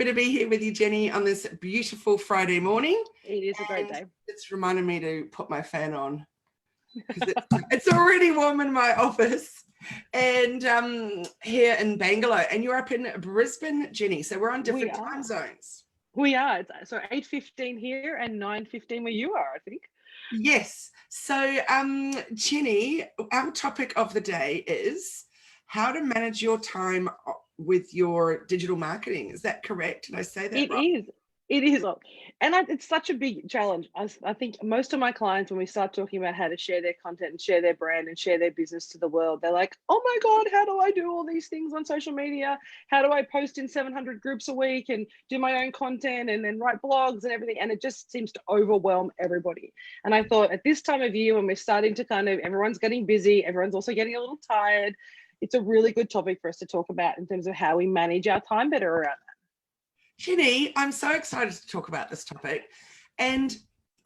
happy to be here with you, Jenny, on this beautiful Friday morning. It is a great day. It's reminded me to put my fan on because it's already warm in my office and here in Bangalore, and you're up in Brisbane, Jenny. So we're on different time zones. We are. So 8:15 here and 9:15 where you are, I think. Yes. So Jenny, our topic of the day is how to manage your time with your digital marketing. Is that correct? Did I say that right? It is. And it's such a big challenge. I think most of my clients, when we start talking about how to share their content and share their brand and share their business to the world, they're like, oh my God, how do I do all these things on social media? How do I post in 700 groups a week and do my own content and then write blogs and everything? And it just seems to overwhelm everybody. And I thought at this time of year, when we're starting to everyone's getting busy, everyone's also getting a little tired, it's a really good topic for us to talk about in terms of how we manage our time better around that. Jenny, I'm so excited to talk about this topic. And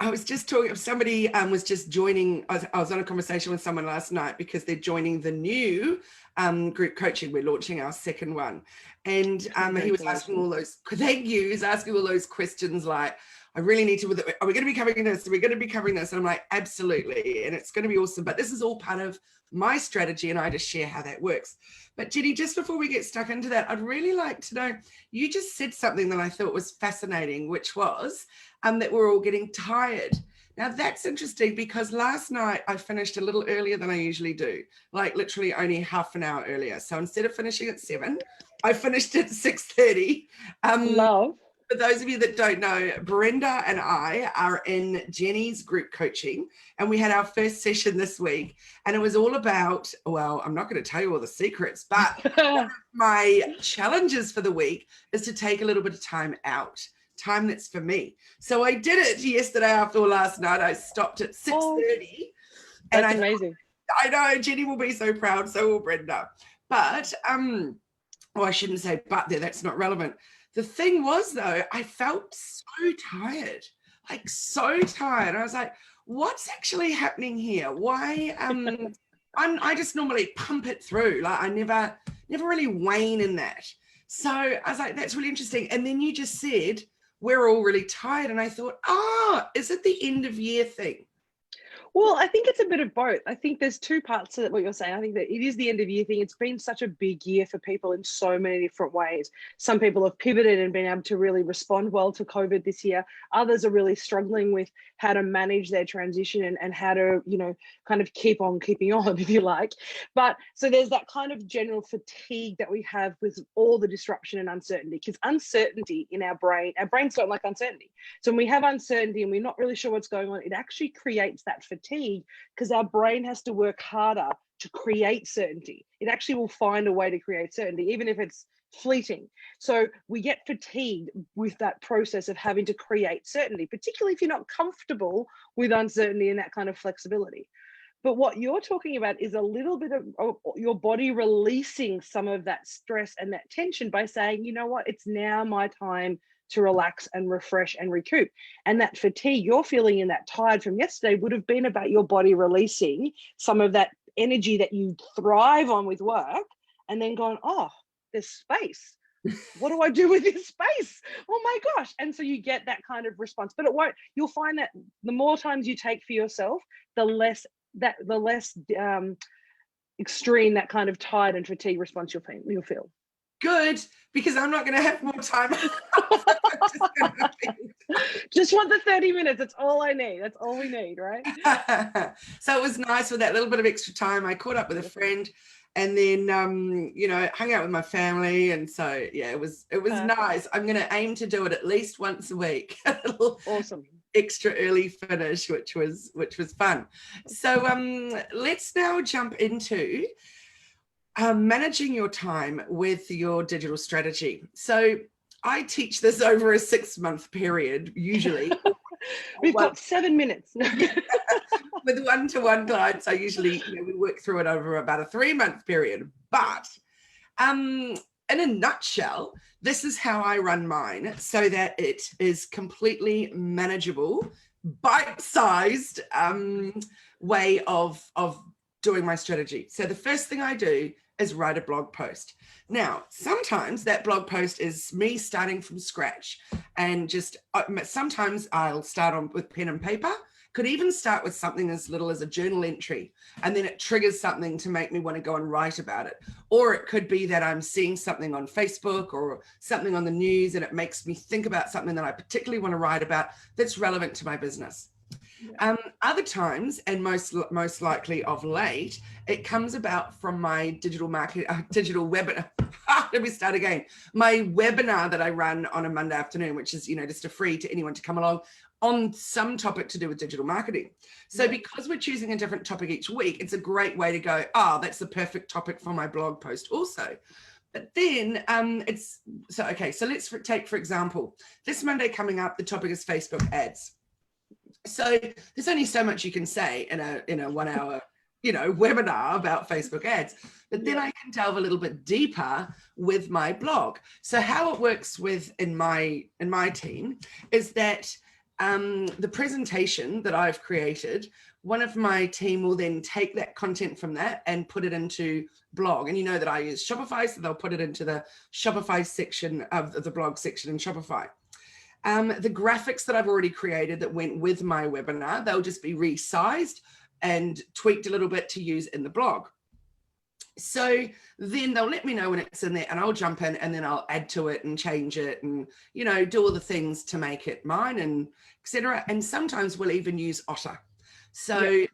I was just talking, somebody was just joining, I was on a conversation with someone last night because they're joining the new group coaching. We're launching our second one. And he was asking all those, thank you, he was asking all those questions like, I really need to, are we going to be covering this? Are we going to be covering this? And I'm like, absolutely. And it's going to be awesome. But this is all part of my strategy and I just share how that works. But Jenny, just before we get stuck into that, I'd really like to know, you just said something that I thought was fascinating, which was that we're all getting tired. Now that's interesting because last night I finished a little earlier than I usually do, like literally only half an hour earlier. So instead of finishing at 7, I finished at 6:30. Love. For those of you that don't know, Brenda and I are in Jenny's group coaching, and we had our first session this week, and it was all about, well, I'm not going to tell you all the secrets, but one of my challenges for the week is to take a little bit of time out, time that's for me. So I did it yesterday after last night. I stopped at 6:30. That's amazing. I know, Jenny will be so proud, so will Brenda. But, well, I shouldn't say but there, that's not relevant. The thing was, though, I felt so tired, like so tired. I was like, what's actually happening here? Why? I just normally pump it through. Like I never really wane in that. So I was like, that's really interesting. And then you just said, we're all really tired. And I thought, is it the end of year thing? Well, I think it's a bit of both. I think there's two parts to what you're saying. I think that it is the end of year thing. It's been such a big year for people in so many different ways. Some people have pivoted and been able to really respond well to COVID this year. Others are really struggling with how to manage their transition and how to, kind of keep on keeping on, if you like. But so there's that kind of general fatigue that we have with all the disruption and uncertainty, because uncertainty in our brains don't like uncertainty. So when we have uncertainty and we're not really sure what's going on, it actually creates that fatigue because our brain has to work harder to create certainty. It actually will find a way to create certainty, even if it's fleeting. So we get fatigued with that process of having to create certainty, particularly if you're not comfortable with uncertainty and that kind of flexibility. But what you're talking about is a little bit of your body releasing some of that stress and that tension by saying, you know what, it's now my time to relax and refresh and recoup. And that fatigue you're feeling and that tired from yesterday would have been about your body releasing some of that energy that you thrive on with work and then going, oh, there's space. What do I do with this space? Oh my gosh. And so you get that kind of response, but it won't, you'll find that the more times you take for yourself, the less extreme that kind of tired and fatigue response you'll feel. Good, because I'm not going to have more time. Just want the 30 minutes. That's all I need. That's all we need, right? So it was nice with that little bit of extra time. I caught up with a friend and then, hung out with my family. And so, yeah, it was nice. I'm going to aim to do it at least once a week. Awesome. Extra early finish, which was fun. So let's now jump into managing your time with your digital strategy. So I teach this over a 6-month period, usually. We've got 7 minutes. With one-to-one clients, I usually, we work through it over about a 3-month period. But in a nutshell, this is how I run mine so that it is completely manageable, bite-sized way of doing my strategy. So the first thing I do is write a blog post. Now, sometimes that blog post is me starting from scratch, and just sometimes I'll start on with pen and paper. Could even start with something as little as a journal entry, and then it triggers something to make me want to go and write about it. Or it could be that I'm seeing something on Facebook or something on the news, and it makes me think about something that I particularly want to write about that's relevant to my business. Yeah. Other times, and most likely of late, it comes about from my digital webinar. Let me start again. My webinar that I run on a Monday afternoon, which is, just a free to anyone to come along on some topic to do with digital marketing. So because we're choosing a different topic each week, it's a great way to go, that's the perfect topic for my blog post also. But then so let's take, for example, this Monday coming up, the topic is Facebook ads. So there's only so much you can say in a 1 hour, webinar about Facebook ads, but then I can delve a little bit deeper with my blog. So how it works in my team is that the presentation that I've created, one of my team will then take that content from that and put it into blog. And you know that I use Shopify, so they'll put it into the Shopify section of the blog section in Shopify. The graphics that I've already created that went with my webinar, they'll just be resized and tweaked a little bit to use in the blog. So then they'll let me know when it's in there, and I'll jump in and then I'll add to it and change it and, do all the things to make it mine and etc. And sometimes we'll even use Otter. So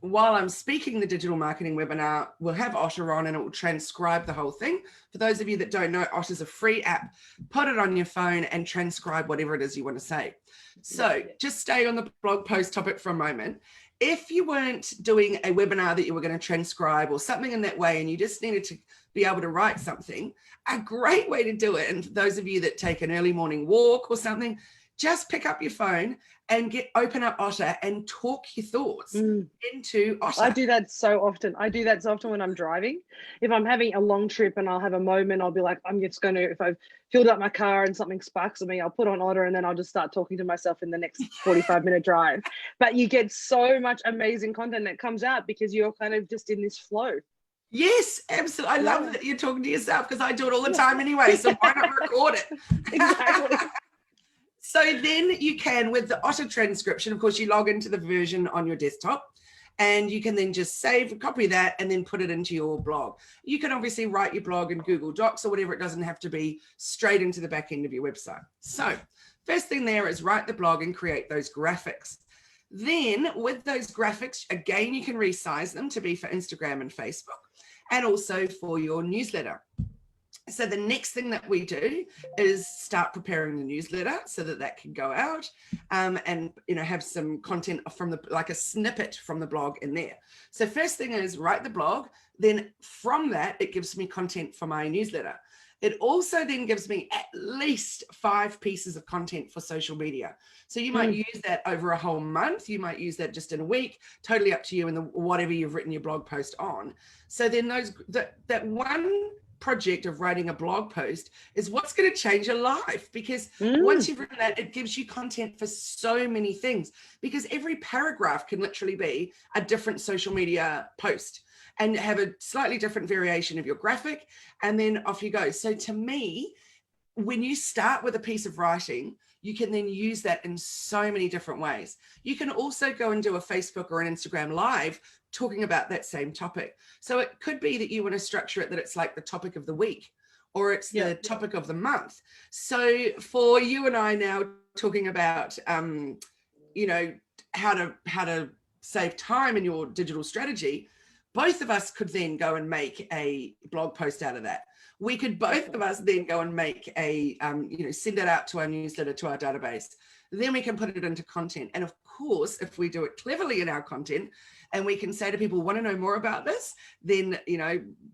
while I'm speaking the digital marketing webinar, we'll have Otter on and it will transcribe the whole thing. For those of you that don't know, Otter's a free app. Put it on your phone and transcribe whatever it is you want to say. So just stay on the blog post topic for a moment. If you weren't doing a webinar that you were going to transcribe or something in that way, and you just needed to be able to write something, a great way to do it, and for those of you that take an early morning walk or something, just pick up your phone and open up Otter and talk your thoughts into Otter. I do that so often. When I'm driving. If I'm having a long trip and I'll have a moment, I'll be like, I'm just going to, if I've filled up my car and something sparks at me, I'll put on Otter and then I'll just start talking to myself in the next 45-minute drive. But you get so much amazing content that comes out because you're kind of just in this flow. Yes, absolutely. I love that you're talking to yourself because I do it all the time anyway. So why not record it? Exactly. So then you can, with the Otter transcription, of course, you log into the version on your desktop and you can then just copy that and then put it into your blog. You can obviously write your blog in Google Docs or whatever. It doesn't have to be straight into the back end of your website. So first thing there is write the blog and create those graphics. Then with those graphics, again, you can resize them to be for Instagram and Facebook and also for your newsletter. So the next thing that we do is start preparing the newsletter so that can go out and have some content from like a snippet from the blog in there. So first thing is write the blog. Then from that, it gives me content for my newsletter. It also then gives me at least 5 pieces of content for social media. So you might use that over a whole month. You might use that just in a week, totally up to you and whatever you've written your blog post on. So then that one project of writing a blog post is what's going to change your life, because once you've written that, it gives you content for so many things, because every paragraph can literally be a different social media post and have a slightly different variation of your graphic, and then off you go. So to me, when you start with a piece of writing, you can then use that in so many different ways. You can also go and do a Facebook or an Instagram live talking about that same topic. So it could be that you want to structure it that it's like the topic of the week, or it's the topic of the month. So for you and I now talking about, how to save time in your digital strategy, both of us could then go and make a blog post out of that. We could both of us then go and make a, send that out to our newsletter, to our database. Then we can put it into content. And of course, if we do it cleverly in our content, and we can say to people, want to know more about this, then,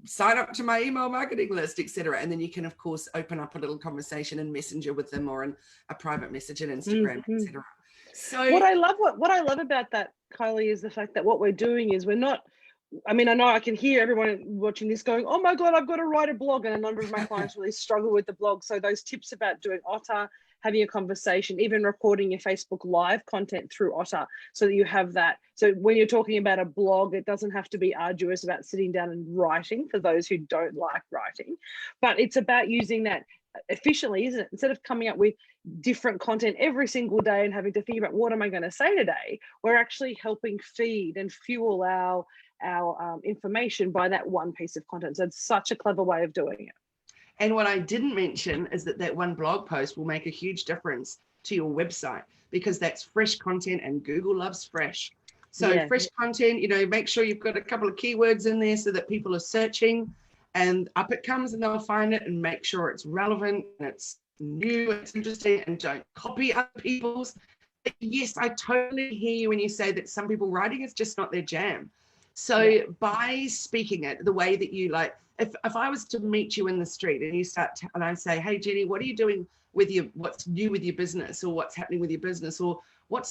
sign up to my email marketing list, etc. And then you can, of course, open up a little conversation in Messenger with them, or in a private message in Instagram, etc. So what I love about that, Kylie, is the fact that what we're doing is we're not, I know I can hear everyone watching this going, oh my God, I've got to write a blog. And a number of my clients really struggle with the blog. So those tips about doing Otter having a conversation, even recording your Facebook Live content through Otter so that you have that. So when you're talking about a blog, it doesn't have to be arduous about sitting down and writing for those who don't like writing, but it's about using that efficiently, isn't it? Instead of coming up with different content every single day and having to think about what am I going to say today, we're actually helping feed and fuel our information by that one piece of content. So it's such a clever way of doing it. And what I didn't mention is that one blog post will make a huge difference to your website, because that's fresh content and Google loves fresh. So fresh content, make sure you've got a couple of keywords in there so that people are searching, and up it comes and they'll find it, and make sure it's relevant and it's new, it's interesting, and don't copy other people's. Yes, I totally hear you when you say that some people writing is just not their jam. So by speaking it the way that you like, if I was to meet you in the street and you and I say, hey, Jenni, what are you doing with what's new with your business, or what's happening with your business, or what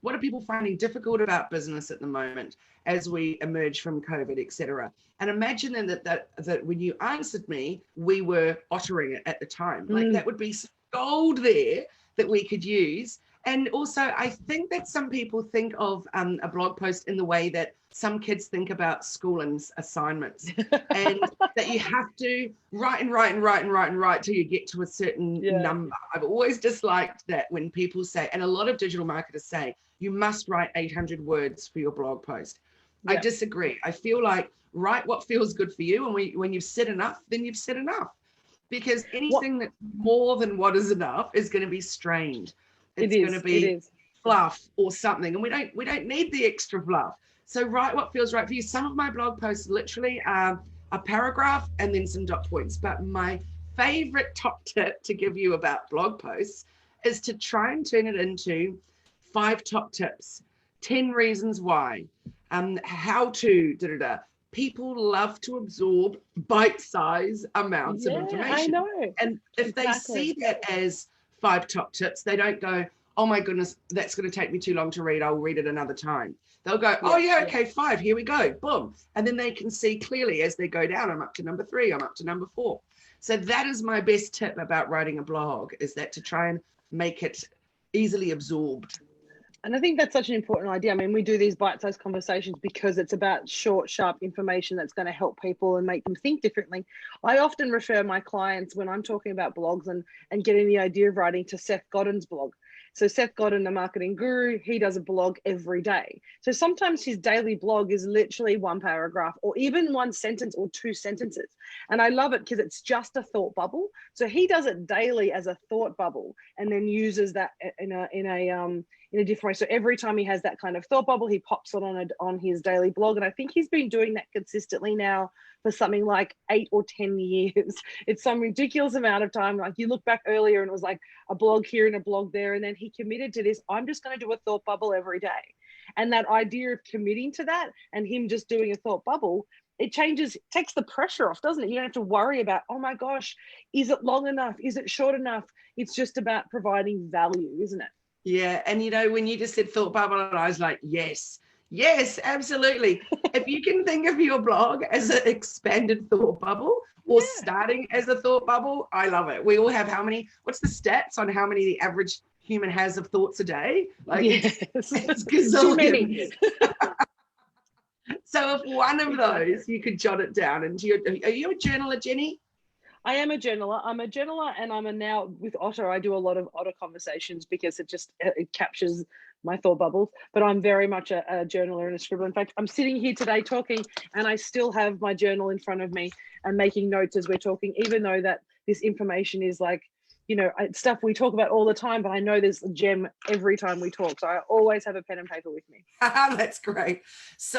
are people finding difficult about business at the moment as we emerge from COVID, etc. And imagine then that when you answered me, we were ottering it at the time. Like that would be gold there that we could use. And also, I think that some people think of a blog post in the way that some kids think about school and assignments, and that you have to write till you get to a certain number. I've always disliked that when people say, and a lot of digital marketers say, you must write 800 words for your blog post. I disagree. I feel like write what feels good for you, and when you've said enough, then you've said enough, because anything that's more than what is enough is going to be strained. It's going to be fluff or something, and we don't need the extra fluff. So write what feels right for you. Some of my blog posts literally are a paragraph and then some dot points. But my favorite top tip to give you about blog posts is to try and turn it into 5 top tips, 10 reasons why, how to People love to absorb bite-sized amounts of information. I know. And if they see that as 5 top tips, they don't go, oh my goodness, that's going to take me too long to read, I'll read it another time. They'll go, okay, 5, here we go, boom. And then they can see clearly as they go down, I'm up to number 3, I'm up to number 4. So that is my best tip about writing a blog, is that to try and make it easily absorbed. And I think that's such an important idea. I mean, we do these bite-sized conversations because it's about short, sharp information that's going to help people and make them think differently. I often refer my clients when I'm talking about blogs and getting the idea of writing to Seth Godin's blog. So Seth Godin, the marketing guru, he does a blog every day. So sometimes his daily blog is literally 1 paragraph or even 1 sentence or 2 sentences. And I love it because it's just a thought bubble. So he does it daily as a thought bubble and then uses that in a different way. So every time he has that kind of thought bubble, he pops it on his daily blog. And I think he's been doing that consistently now for something like 8 or 10 years. It's some ridiculous amount of time. Like you look back earlier and it was like a blog here and a blog there. And then he committed to this, I'm just going to do a thought bubble every day. And that idea of committing to that and him just doing a thought bubble, it takes the pressure off, doesn't it? You don't have to worry about, oh my gosh, is it long enough? Is it short enough? It's just about providing value, isn't it? Yeah. And when you just said thought bubble, I was like, yes, absolutely. If you can think of your blog as an expanded thought bubble or starting as a thought bubble, I love it. We all have what's the stats on how many the average human has of thoughts a day? Like it's gazillions. So if one of those, you could jot it down into are you a journaler, Jenni? I am a journaler. I'm a journaler, and now with Otter, I do a lot of Otter conversations because it captures my thought bubbles. But I'm very much a journaler and a scribbler. In fact, I'm sitting here today talking, and I still have my journal in front of me and making notes as we're talking, even though that this information is like, it's stuff we talk about all the time. But I know there's a gem every time we talk, so I always have a pen and paper with me. That's great. So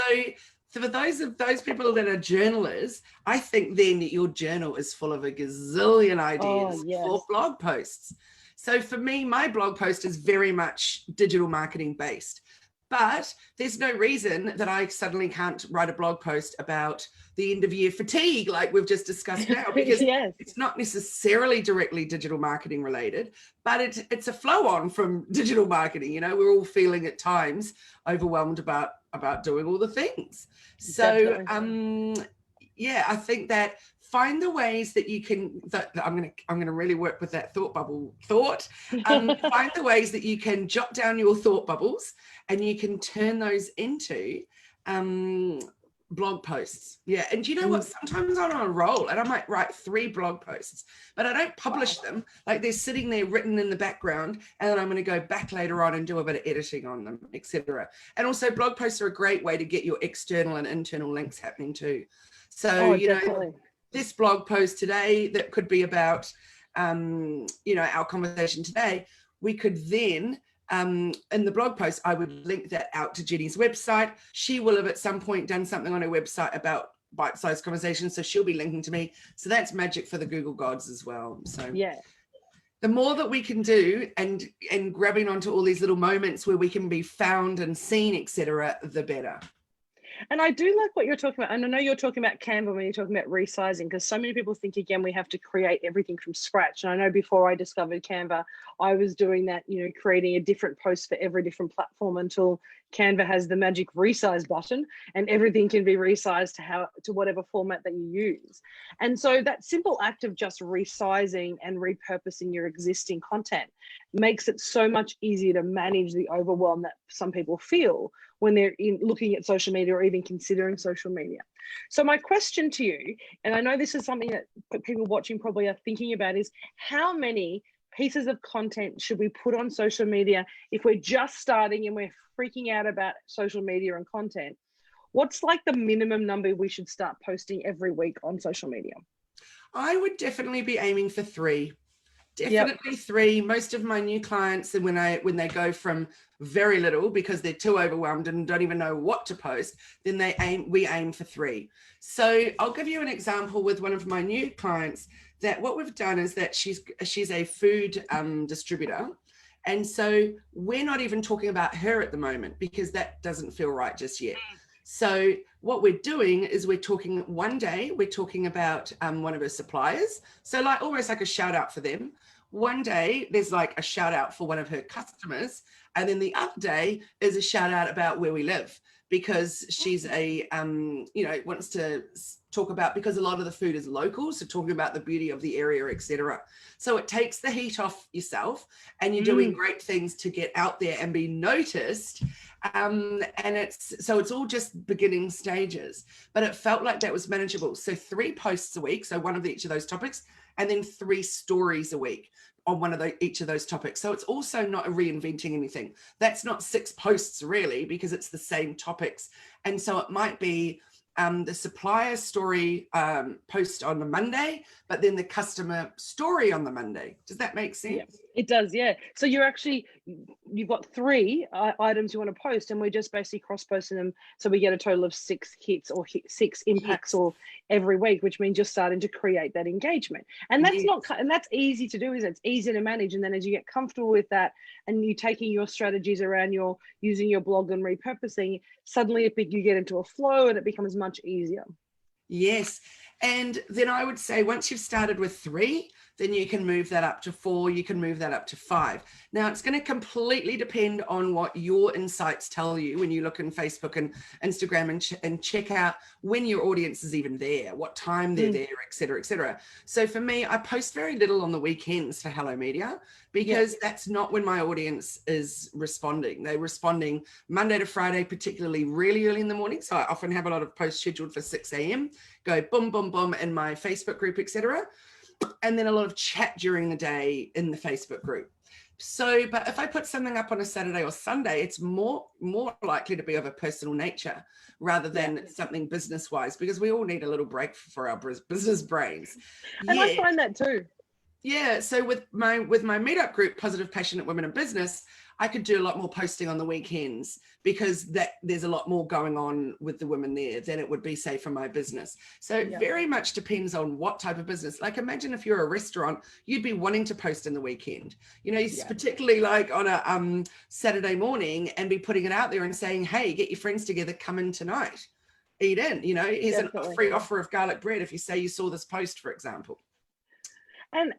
for those people that are journalers, I think then your journal is full of a gazillion ideas for blog posts. So for me, my blog post is very much digital marketing based, but there's no reason that I suddenly can't write a blog post about the end of year fatigue, like we've just discussed now, because it's not necessarily directly digital marketing related, but it's a flow on from digital marketing. We're all feeling at times overwhelmed about doing all the things. So yeah, I think that find the ways that you can, that I'm gonna really work with that thought bubble thought. Find the ways that you can jot down your thought bubbles and you can turn those into blog posts. Yeah. And you know what? Sometimes I'm on a roll and I might write 3 blog posts, but I don't publish them. Like they're sitting there written in the background, and then I'm going to go back later on and do a bit of editing on them, etc. And also blog posts are a great way to get your external and internal links happening too. So, you know, this blog post today that could be about, you know, our conversation today, we could then, in the blog post, I would link that out to Jenni's website. She will have at some point done something on her website about bite-sized conversations, so she'll be linking to me. So that's magic for the Google gods as well. So yeah, the more that we can do and grabbing onto all these little moments where we can be found and seen, etc., the better. And I do like what you're talking about. And I know you're talking about Canva when you're talking about resizing, because so many people think, again, we have to create everything from scratch. And I know before I discovered Canva, I was doing that, you know, creating a different post for every different platform until Canva has the magic resize button and everything can be resized to whatever format that you use. And so that simple act of just resizing and repurposing your existing content makes it so much easier to manage the overwhelm that some people feel when they're looking at social media or even considering social media. So my question to you, and I know this is something that people watching probably are thinking about, is how many pieces of content should we put on social media if we're just starting and we're freaking out about social media and content? What's like the minimum number we should start posting every week on social media? I would definitely be aiming for 3. Definitely 3. Most of my new clients, and when they go from very little because they're too overwhelmed and don't even know what to post, then we aim for 3. So I'll give you an example with one of my new clients, that what we've done is that she's a food distributor. And so we're not even talking about her at the moment because that doesn't feel right just yet. So what we're doing is we're talking one day, we're talking about one of her suppliers. So like almost like a shout out for them. One day there's like a shout out for one of her customers. And then the other day is a shout out about where we live, because she's a, you know, wants to talk about, because a lot of the food is local. So talking about the beauty of the area, etc. So it takes the heat off yourself and you're doing great things to get out there and be noticed. And it's all just beginning stages, but it felt like that was manageable. So 3 posts a week. So one of each of those topics, and then 3 stories a week on one of each of those topics. So it's also not reinventing anything. That's not 6 posts really, because it's the same topics. And so it might be the supplier story post on the Monday, but then the customer story on the Monday. Does that make sense? Yeah, it does, yeah. So you've got 3 items you want to post, and we're just basically cross-posting them, so we get a total of 6 hits or 6 impacts or every week, which means you're starting to create that engagement. And that's and that's easy to do, isn't it? It's easy to manage. And then as you get comfortable with that and you're taking your strategies around using your blog and repurposing, suddenly you get into a flow and it becomes much easier. Yes. And then I would say once you've started with 3, then you can move that up to 4, you can move that up to 5. Now it's going to completely depend on what your insights tell you when you look in Facebook and Instagram and check out when your audience is even there, what time they're there, etc., etc. So for me, I post very little on the weekends for Hello Media, because that's not when my audience is responding. They're responding Monday to Friday, particularly really early in the morning. So I often have a lot of posts scheduled for 6 a.m, go boom, boom, boom in my Facebook group, etc. And then a lot of chat during the day in the Facebook group. So, but if I put something up on a Saturday or Sunday, it's more likely to be of a personal nature rather than something business-wise, because we all need a little break for our business brains. And I find that too. Yeah, so with my meetup group, Positive Passionate Women in Business, I could do a lot more posting on the weekends, because there's a lot more going on with the women there than it would be, say, for my business. So it very much depends on what type of business. Like imagine if you're a restaurant, you'd be wanting to post in the weekend, you know, particularly like on a Saturday morning, and be putting it out there and saying, hey, get your friends together, come in tonight, eat in, you know, here's a free offer of garlic bread if you say you saw this post, for example. And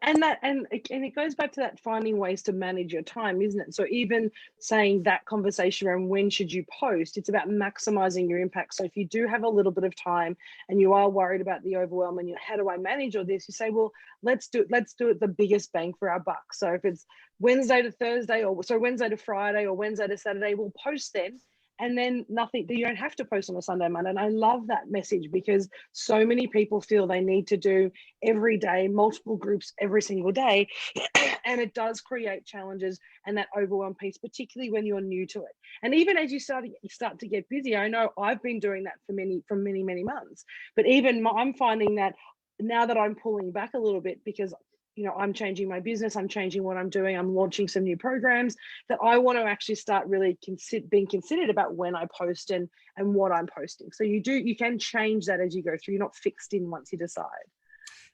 it goes back to that finding ways to manage your time, isn't it? So even saying that conversation around when should you post, it's about maximizing your impact. So if you do have a little bit of time and you are worried about the overwhelm and how do I manage all this, you say, well, let's do it the biggest bang for our buck. So if it's Wednesday to Thursday, or so Wednesday to Friday or Wednesday to Saturday, we'll post then. And then nothing, you don't have to post on a Sunday, Monday. And I love that message, because so many people feel they need to do every day, multiple groups every single day. And it does create challenges and that overwhelm piece, particularly when you're new to it. And even as you start to get busy, I know I've been doing that for many months, but even I'm finding that now that I'm pulling back a little bit, because I'm changing my business, I'm changing what I'm doing, I'm launching some new programs, that I want to actually start really being considered about when I post and what I'm posting. So you can change that as you go through. You're not fixed in once you decide.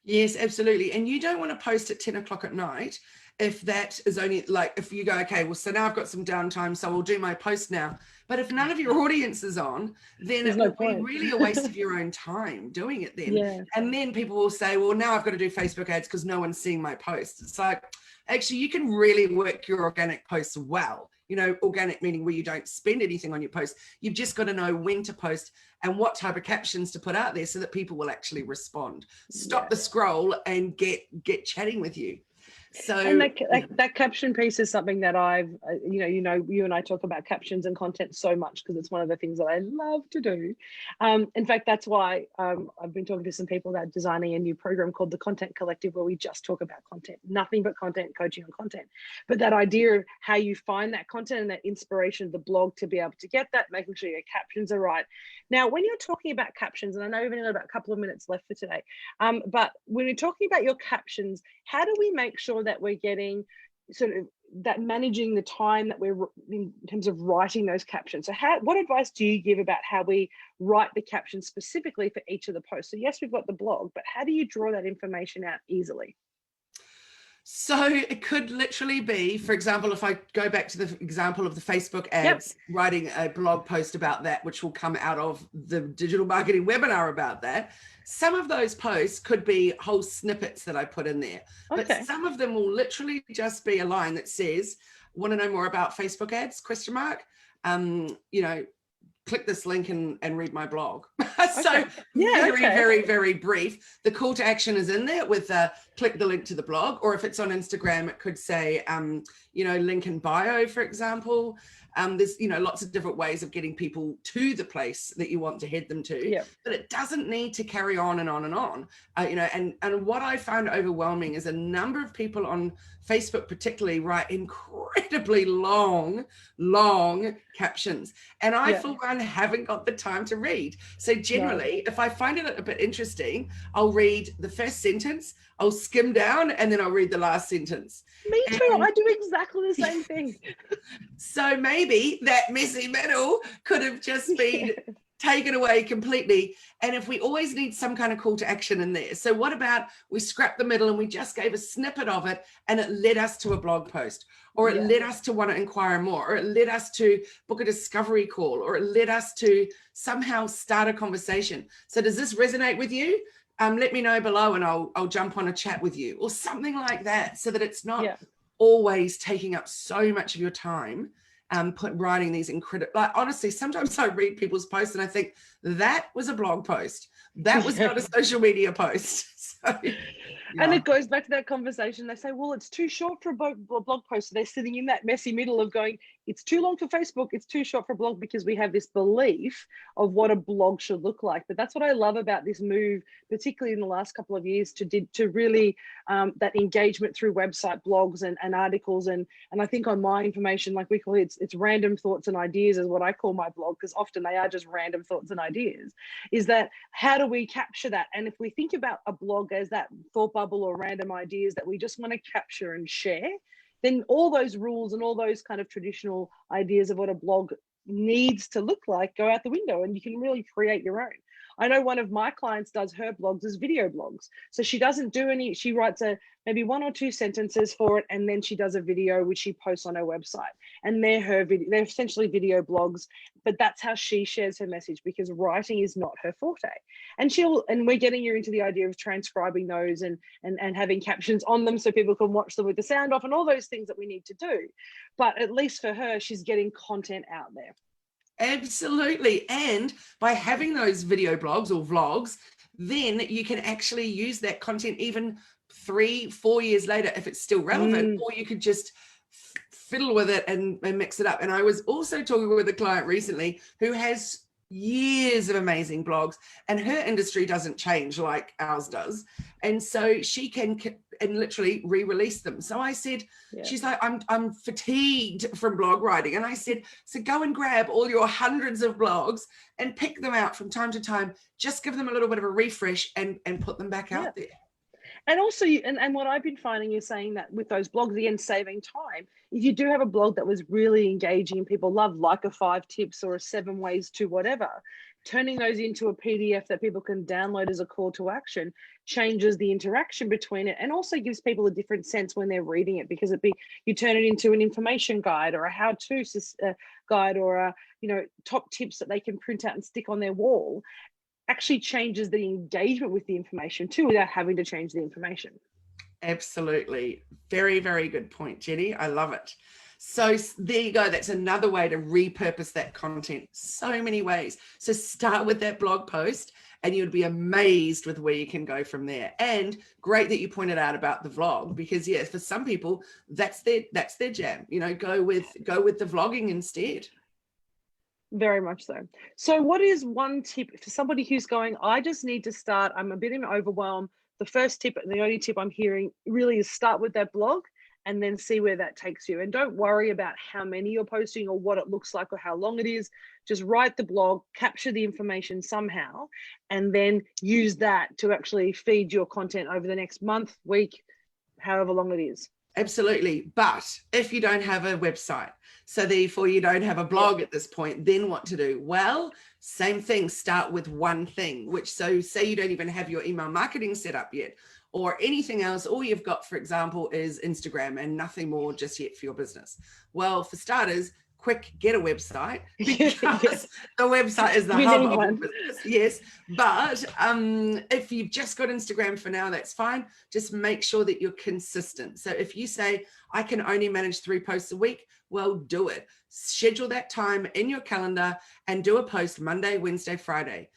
Yes, absolutely. And you don't want to post at 10 o'clock at night if that is only like, if you go, okay, well, so now I've got some downtime, so I'll do my post now. But if none of your audience is on, then There's it no will point. be really a waste of your own time doing it then. Yeah. And then people will say, well, now I've got to do Facebook ads because no one's seeing my posts. It's like, actually, you can really work your organic posts well. Organic meaning where you don't spend anything on your post. You've just got to know when to post and what type of captions to put out there so that people will actually respond. Stop the scroll and get chatting with you. So, and that caption piece is something that I've, you and I talk about captions and content so much, because it's one of the things that I love to do. In fact, that's why I've been talking to some people about designing a new program called the Content Collective, where we just talk about content, nothing but content, coaching on content. But that idea of how you find that content and that inspiration of the blog to be able to get that, making sure your captions are right. Now, when you're talking about captions, and I know we've only got about a couple of minutes left for today, but when you're talking about your captions, how do we make sure that we're getting sort of that managing the time that we're in terms of writing those captions? So what advice do you give about how we write the captions specifically for each of the posts? So yes, we've got the blog, but how do you draw that information out easily? So it could literally be, for example, if I go back to the example of the Facebook ads, writing a blog post about that, which will come out of the digital marketing webinar about that. Some of those posts could be whole snippets that I put in there, but some of them will literally just be a line that says, want to know more about Facebook ads, ? Click this link and read my blog. So very brief. The call to action is in there with click the link to the blog, or if it's on Instagram, it could say, link in bio, for example. There's, lots of different ways of getting people to the place that you want to head them to, but it doesn't need to carry on and on and on. And what I found overwhelming is a number of people on Facebook particularly write incredibly long captions. And I, for one, haven't got the time to read. So generally, if I find it a bit interesting, I'll read the first sentence, I'll skim down, and then I'll read the last sentence. Me too. I do exactly the same thing. So maybe that messy middle could have just been taken away completely. And if we always need some kind of call to action in there. So what about we scrap the middle and we just gave a snippet of it and it led us to a blog post, or it led us to want to inquire more, or it led us to book a discovery call, or it led us to somehow start a conversation. So does this resonate with you? Let me know below and I'll jump on a chat with you, or something like that, so that it's not always taking up so much of your time. Writing these incredible, like, honestly, sometimes I read people's posts and I think that was a blog post. That was not a social media post. So, and it goes back to that conversation. They say, well, it's too short for a blog post. So they're sitting in that messy middle of going, it's too long for Facebook, it's too short for blog, because we have this belief of what a blog should look like. But that's what I love about this move, particularly in the last couple of years, to really that engagement through website blogs and articles. And I think on my information, like we call it, it's random thoughts and ideas is what I call my blog, because often they are just random thoughts and ideas. Is that how do we capture that? And if we think about a blog as that thought bubble or random ideas that we just want to capture and share, then all those rules and all those kind of traditional ideas of what a blog needs to look like go out the window, and you can really create your own. I know one of my clients does her blogs as video blogs. So she doesn't do she writes a maybe 1 or 2 sentences for it, and then she does a video which she posts on her website. And they're essentially video blogs, but that's how she shares her message, because writing is not her forte. And we're getting you into the idea of transcribing those and having captions on them so people can watch them with the sound off and all those things that we need to do. But at least for her, she's getting content out there. Absolutely. And by having those video blogs or vlogs, then you can actually use that content even 3-4 years later if it's still relevant, or you could just fiddle with it and mix it up. And I was also talking with a client recently who has years of amazing blogs, and her industry doesn't change like ours does, and so she can and literally re-release them. So I said, she's like, I'm fatigued from blog writing, and I said, so go and grab all your hundreds of blogs and pick them out from time to time, just give them a little bit of a refresh and put them back out there. And also, and what I've been finding is saying that with those blogs, again, saving time, if you do have a blog that was really engaging and people love, like a 5 tips or a 7 ways to whatever, turning those into a PDF that people can download as a call to action changes the interaction between it, and also gives people a different sense when they're reading it, because you turn it into an information guide or a how-to guide, or a top tips that they can print out and stick on their wall. Actually changes the engagement with the information too, without having to change the information. Absolutely. Very, very good point, Jenni. I love it. So there you go. That's another way to repurpose that content. So many ways. So start with that blog post and you'd be amazed with where you can go from there. And great that you pointed out about the vlog, because yes, for some people that's their jam. Go with the vlogging instead. Very much so. So what is one tip for somebody who's going, I just need to start, I'm a bit in overwhelm. The first tip, and the only tip I'm hearing really, is start with that blog and then see where that takes you. And don't worry about how many you're posting or what it looks like or how long it is. Just write the blog, capture the information somehow, and then use that to actually feed your content over the next month, week, however long it is. Absolutely. But if you don't have a website, so therefore you don't have a blog at this point, then what to do? Well, same thing, start with one thing, so say you don't even have your email marketing set up yet or anything else. All you've got, for example, is Instagram and nothing more just yet for your business. Well, for starters, quick, get a website, because the website is the hub of your business. Yes, but if you've just got Instagram for now, that's fine. Just make sure that you're consistent. So if you say, I can only manage 3 posts a week, well, do it. Schedule that time in your calendar and do a post Monday, Wednesday, Friday.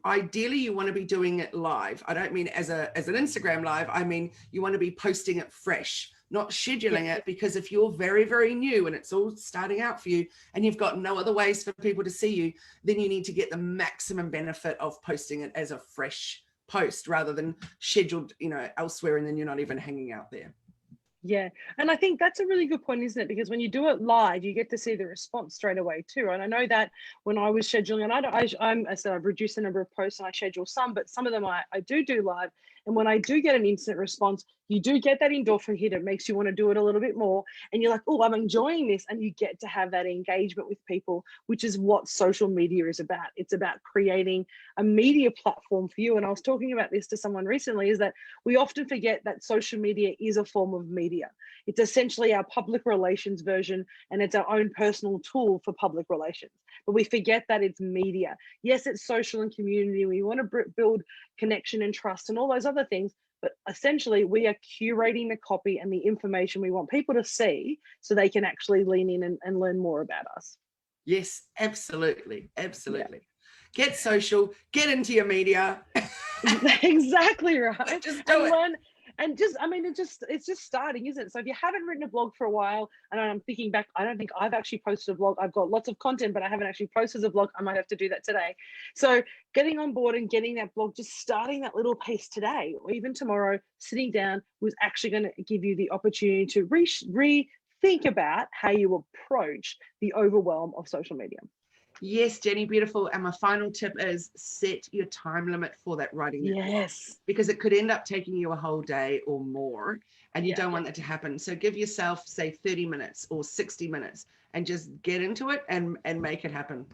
Ideally, you want to be doing it live. I don't mean as an Instagram live. I mean, you want to be posting it fresh, not scheduling it, because if you're very, very new and it's all starting out for you and you've got no other ways for people to see you, then you need to get the maximum benefit of posting it as a fresh post rather than scheduled, elsewhere, and then you're not even hanging out there. Yeah, and I think that's a really good point, isn't it? Because when you do it live, you get to see the response straight away too. And I know that when I was scheduling, and I said I've reduced the number of posts and I schedule some, but some of them I do live. And when I do get an instant response, you do get that endorphin hit. It makes you want to do it a little bit more. And you're like, oh, I'm enjoying this. And you get to have that engagement with people, which is what social media is about. It's about creating a media platform for you. And I was talking about this to someone recently, is that we often forget that social media is a form of media. It's essentially our public relations version, and it's our own personal tool for public relations. But we forget that it's media. Yes, it's social and community. We want to build connection and trust and all those other things. But essentially, we are curating the copy and the information we want people to see so they can actually lean in and learn more about us. Yes, absolutely. Absolutely. Yeah. Get social, get into your media. Exactly right. Just do it. And just, I mean, it's just starting, isn't it? So if you haven't written a blog for a while, and I'm thinking back, I don't think I've actually posted a blog. I've got lots of content, but I haven't actually posted a blog. I might have to do that today. So getting on board and getting that blog, just starting that little piece today or even tomorrow, sitting down, was actually going to give you the opportunity to rethink about how you approach the overwhelm of social media. Yes, Jenni, beautiful. And my final tip is set your time limit for that writing. Yes. Because it could end up taking you a whole day or more, and you don't want that to happen. So give yourself, say, 30 minutes or 60 minutes and just get into it and make it happen.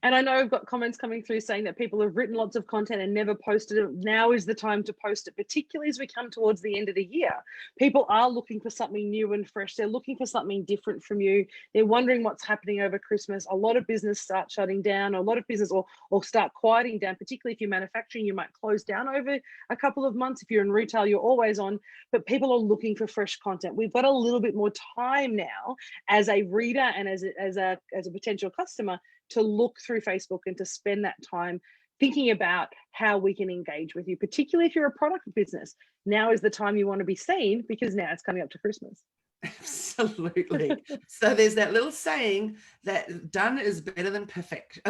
And I know I've got comments coming through saying that people have written lots of content and never posted it. Now is the time to post it, particularly as we come towards the end of the year. People are looking for something new and fresh. They're looking for something different from you. They're wondering what's happening over Christmas. A lot of business start shutting down, a lot of business or start quieting down, particularly if you're manufacturing, you might close down over a couple of months. If you're in retail, you're always on, but people are looking for fresh content. We've got a little bit more time now as a reader and as a potential customer to look through Facebook and to spend that time thinking about how we can engage with you, particularly if you're a product business. Now is the time you want to be seen, because now it's coming up to Christmas. Absolutely. So there's that little saying that done is better than perfect.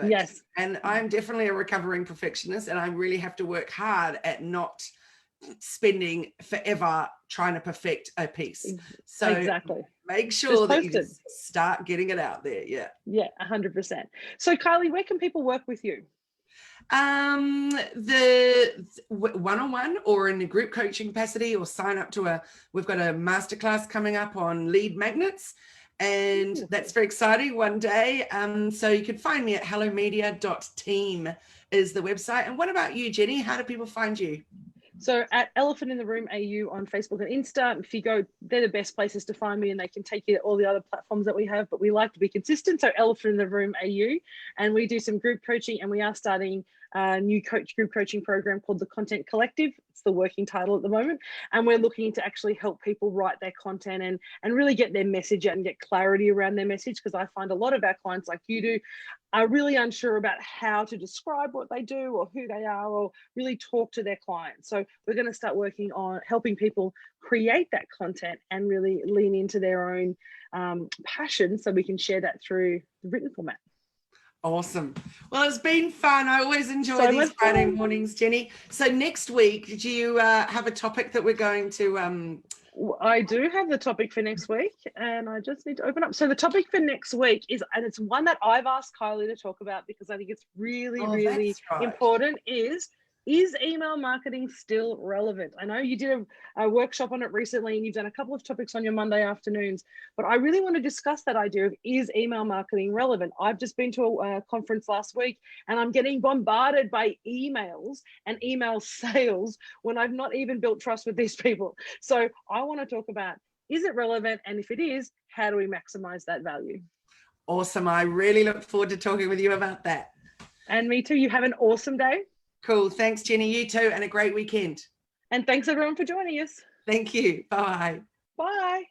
Yes. And I'm definitely a recovering perfectionist, and I really have to work hard at not spending forever trying to perfect a piece. So exactly. Make sure that you just start getting it out there. Yeah. Yeah, 100%. So Kylie, where can people work with you? The one-on-one or in a group coaching capacity, or sign up to we've got a masterclass coming up on lead magnets, and that's very exciting one day. So you can find me at hellomedia.team is the website. And what about you, Jenni? How do people find you? So at Elephant in the Room AU on Facebook and Insta, if you go, they're the best places to find me, and they can take you to all the other platforms that we have, but we like to be consistent. So Elephant in the Room AU, and we do some group coaching, and we are starting a new group coaching program called the Content Collective. It's the working title at the moment. And we're looking to actually help people write their content and really get their message out and get clarity around their message, because I find a lot of our clients, like you do, are really unsure about how to describe what they do or who they are, or really talk to their clients. So we're going to start working on helping people create that content and really lean into their own passion, so we can share that through the written format. Awesome. Well, it's been fun. I always enjoy these Friday mornings, Jenni. So next week, do you have a topic that we're going to... I do have the topic for next week, and I just need to open up. So the topic for next week is, and it's one that I've asked Kylie to talk about because I think it's really, really important, is email marketing still relevant? I know you did a workshop on it recently, and you've done a couple of topics on your Monday afternoons, but I really want to discuss that idea of, is email marketing relevant? I've just been to a conference last week, and I'm getting bombarded by emails and email sales when I've not even built trust with these people. So I want to talk about, is it relevant? And if it is, how do we maximize that value? Awesome. I really look forward to talking with you about that. And me too. You have an awesome day. Cool. Thanks, Jenni. You too. And a great weekend. And thanks everyone for joining us. Thank you. Bye. Bye.